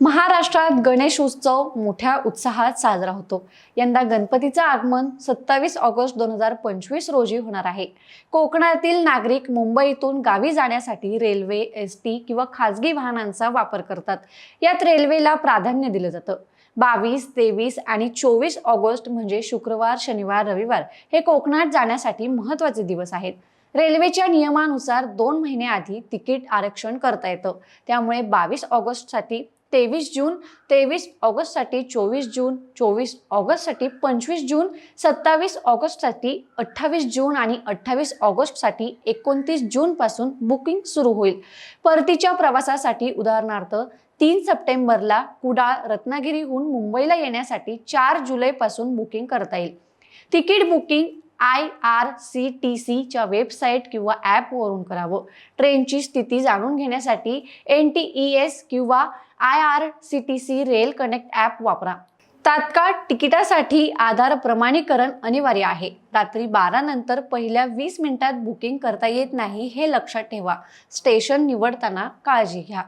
महाराष्ट्रात गणेश उत्सव मोठ्या उत्साहात साजरा होतो। यंदा गणपतीचं आगमन 27 ऑगस्ट 2025 रोजी होणार आहे। कोकणातील नागरिक मुंबईतून गावी जाण्यासाठी रेल्वे, एसटी किंवा खासगी वाहनांचा वापर करतात। यात रेल्वेला प्राधान्य दिलं जातं। 22, 23 आणि 24 ऑगस्ट म्हणजे शुक्रवार, शनिवार, रविवार हे कोकणात जाण्यासाठी महत्त्वाचे दिवस आहेत। रेल्वेच्या नियमानुसार 2 महिने आधी तिकीट आरक्षण करता येतं। त्यामुळे 22 ऑगस्टसाठी 23 जून, 23 ऑगस्टसाठी 24 जून, 24 ऑगस्टसाठी 25 जून, 27 ऑगस्टसाठी 28 जून आणि 28 ऑगस्टसाठी 29 जून पासून बुकिंग सुरू होईल। परतीच्या प्रवासासाठी उदाहरणार्थ 3 सप्टेंबरला कुडाळ, रत्नागिरीहून मुंबईला येण्यासाठी 4 जुलैपासून बुकिंग करता येईल। तिकीट बुकिंग IRCTCच्या वेबसाईट किंवा ॲपवरून करावं। ट्रेनची स्थिती जाणून घेण्यासाठी NTES किंवा IRCTC रेल कनेक्ट ॲप वापरा। तात्काळ तिकिटासाठी आधार प्रमाणीकरण अनिवार्य आहे। रात्री 12 नंतर पहिल्या 20 मिनिटात बुकिंग करता येत नाही हे लक्षात ठेवा। स्टेशन निवडताना काळजी घ्या।